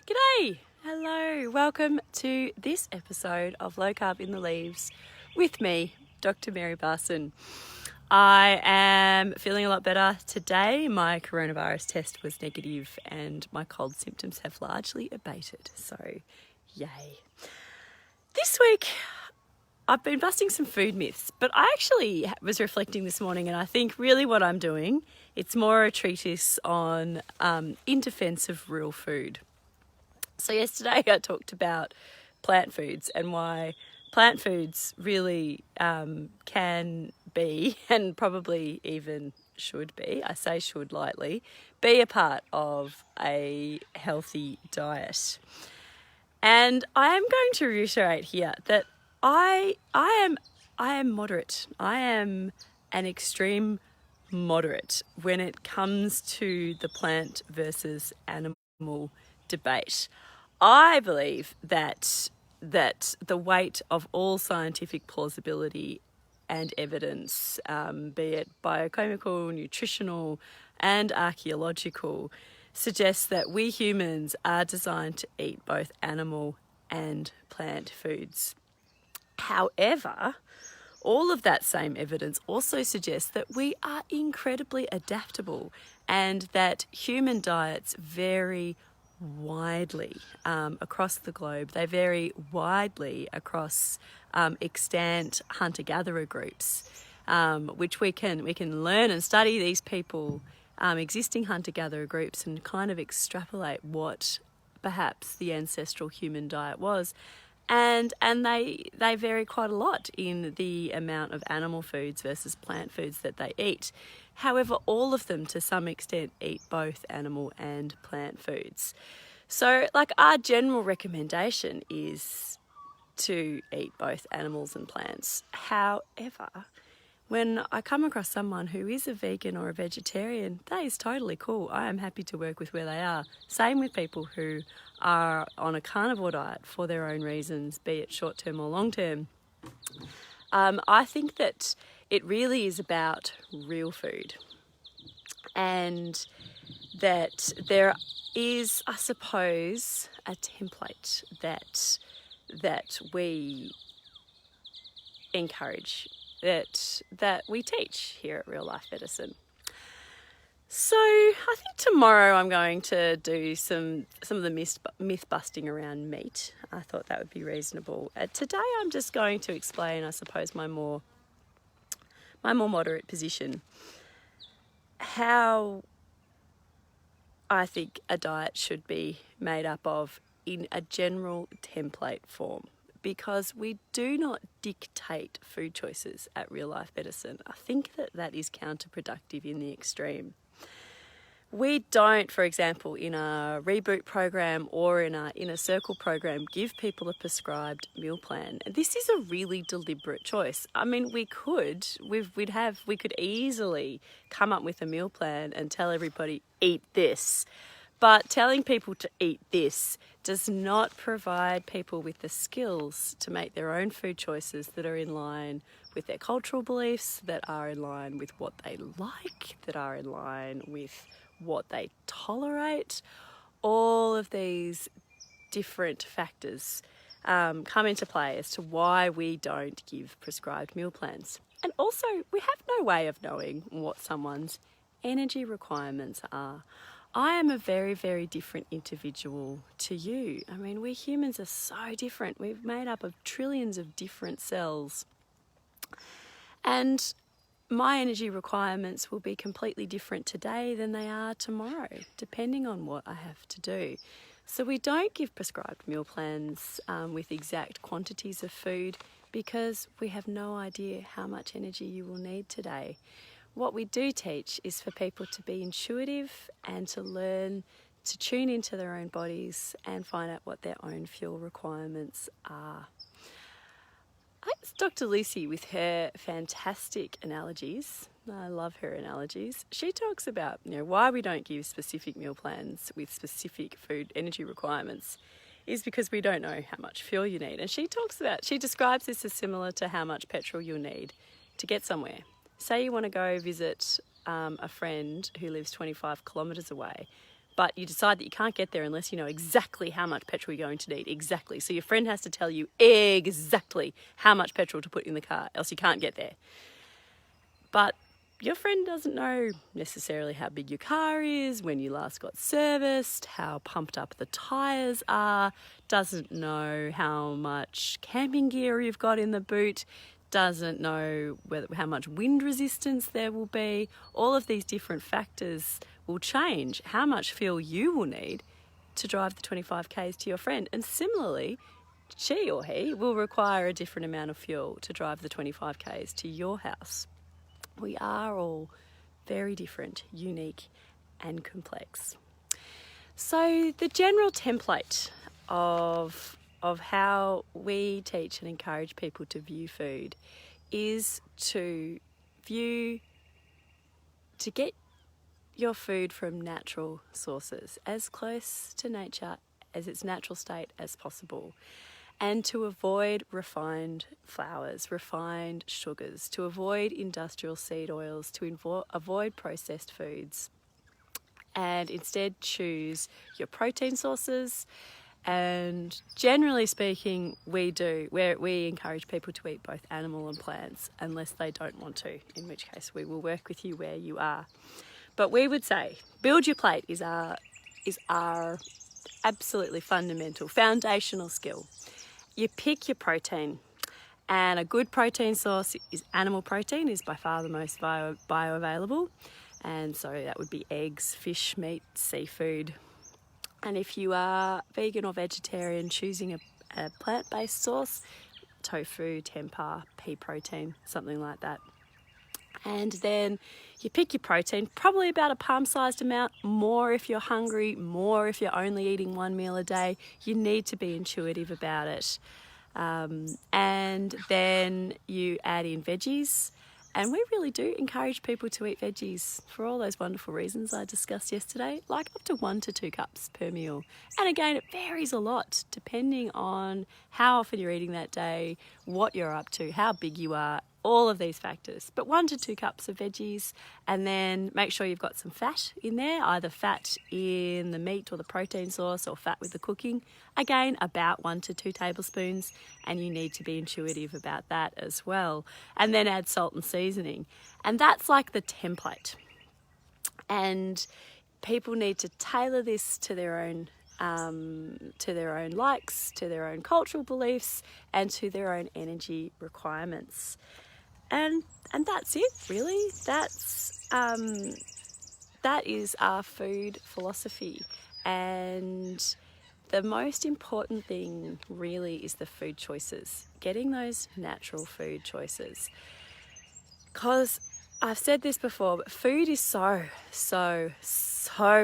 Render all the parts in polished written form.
G'day! Hello! Welcome to this episode of Low Carb in the Leaves with me, Dr. Mary Barson. I am feeling a lot better today. My coronavirus test was negative and my cold symptoms have largely abated, so yay. This week, I've been busting some food myths, but I actually was reflecting this morning and I think really what I'm doing, it's more a treatise on in defense of real food. So yesterday I talked about plant foods and why plant foods really can be, and probably even should be, I say should lightly, be a part of a healthy diet. And I am going to reiterate here that I am moderate. I am an extreme moderate when it comes to the plant versus animal debate. I believe that the weight of all scientific plausibility and evidence, be it biochemical, nutritional, and archaeological, suggests that we humans are designed to eat both animal and plant foods. However, all of that same evidence also suggests that we are incredibly adaptable and that human diets vary widely across the globe. They vary widely across extant hunter-gatherer groups, which we can learn and study these people, existing hunter-gatherer groups, and kind of extrapolate what perhaps the ancestral human diet was. And they vary quite a lot in the amount of animal foods versus plant foods that they eat. However, all of them to some extent eat both animal and plant foods. So our general recommendation is to eat both animals and plants. However, when I come across someone who is a vegan or a vegetarian, that is totally cool. I am happy to work with where they are. Same with people who are on a carnivore diet for their own reasons, be it short-term or long-term. I think that it really is about real food, and that there is, I suppose, a template that we encourage, that we teach here at Real Life Medicine. So I think tomorrow I'm going to do some of the myth busting around meat. I thought that would be reasonable. Today I'm just going to explain, I suppose, my more moderate position. How I think a diet should be made up of in a general template form, because we do not dictate food choices at Real Life Medicine. I think that is counterproductive in the extreme. We don't, for example, in a reboot program or in a Inner Circle program, give people a prescribed meal plan. And this is a really deliberate choice. I mean, we could easily come up with a meal plan and tell everybody, eat this. But telling people to eat this does not provide people with the skills to make their own food choices that are in line with their cultural beliefs, that are in line with what they like, that are in line with what they tolerate. All of these different factors come into play as to why we don't give prescribed meal plans. And also, we have no way of knowing what someone's energy requirements are. I am a very, very different individual to you. I mean, we humans are so different. We're made up of trillions of different cells. And my energy requirements will be completely different today than they are tomorrow, depending on what I have to do. So we don't give prescribed meal plans with exact quantities of food because we have no idea how much energy you will need today. What we do teach is for people to be intuitive and to learn to tune into their own bodies and find out what their own fuel requirements are. It's Dr. Lucy with her fantastic analogies. I love her analogies. She talks about why we don't give specific meal plans with specific food energy requirements is because we don't know how much fuel you need. And she describes this as similar to how much petrol you'll need to get somewhere. Say you want to go visit a friend who lives 25 kilometres away. but you decide that you can't get there unless you know exactly how much petrol you're going to need. Exactly. So your friend has to tell you exactly how much petrol to put in the car, else you can't get there. But your friend doesn't know necessarily how big your car is, when you last got serviced, how pumped up the tyres are, doesn't know how much camping gear you've got in the boot, doesn't know how much wind resistance there will be. All of these different factors will change how much fuel you will need to drive the 25 Ks to your friend. And similarly, she or he will require a different amount of fuel to drive the 25 Ks to your house. We are all very different, unique and complex. So the general template of how we teach and encourage people to view food is to get your food from natural sources, as close to nature as its natural state as possible, and to avoid refined flours, refined sugars, to avoid industrial seed oils, to avoid processed foods, and instead choose your protein sources. And generally speaking, we encourage people to eat both animal and plants unless they don't want to, in which case we will work with you where you are. But we would say build your plate is our absolutely fundamental, foundational skill. You pick your protein, and a good protein source is animal protein, is by far the most bioavailable, and so that would be eggs, fish, meat, seafood. And if you are vegan or vegetarian, choosing a plant-based source, tofu, tempeh, pea protein, something like that. And then you pick your protein, probably about a palm-sized amount, more if you're hungry, more if you're only eating one meal a day. You need to be intuitive about it. And then you add in veggies. And we really do encourage people to eat veggies for all those wonderful reasons I discussed yesterday, like up to 1 to 2 cups per meal. And again, it varies a lot depending on how often you're eating that day, what you're up to, how big you are, all of these factors. But 1 to 2 cups of veggies, and then make sure you've got some fat in there, either fat in the meat or the protein source or fat with the cooking. Again, about 1 to 2 tablespoons, and you need to be intuitive about that as well. And then add salt and seasoning. And that's like the template. And people need to tailor this to their own likes, to their own cultural beliefs, and to their own energy requirements. And that's it, really. That is our food philosophy. And the most important thing really is the food choices, getting those natural food choices. Because I've said this before, but food is so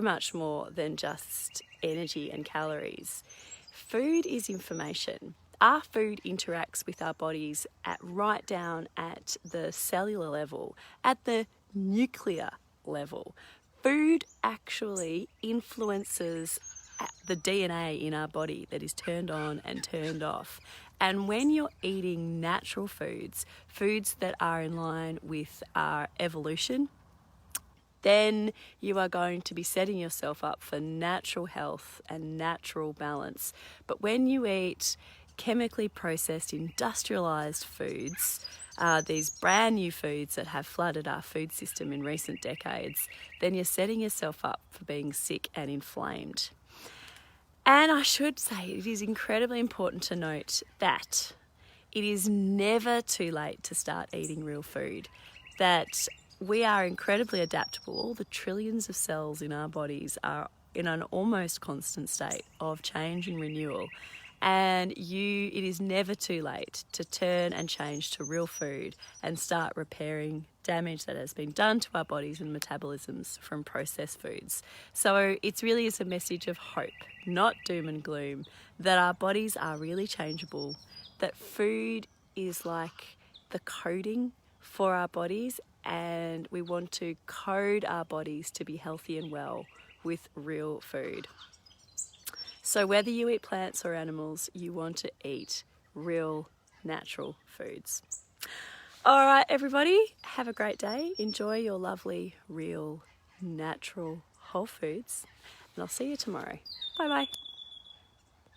much more than just energy and calories. Food is information. Our food interacts with our bodies right down at the cellular level, at the nuclear level. Food actually influences the DNA in our body that is turned on and turned off. And when you're eating natural foods that are in line with our evolution, then you are going to be setting yourself up for natural health and natural balance. But when you eat chemically processed, industrialized foods, these brand new foods that have flooded our food system in recent decades, then you're setting yourself up for being sick and inflamed. And I should say it is incredibly important to note that it is never too late to start eating real food, that we are incredibly adaptable. All the trillions of cells in our bodies are in an almost constant state of change and renewal. And it is never too late to turn and change to real food and start repairing damage that has been done to our bodies and metabolisms from processed foods. So it really is a message of hope, not doom and gloom, that our bodies are really changeable, that food is like the coding for our bodies, and we want to code our bodies to be healthy and well with real food. So whether you eat plants or animals, you want to eat real, natural foods. All right, everybody, have a great day. Enjoy your lovely, real, natural whole foods. and I'll see you tomorrow. Bye bye.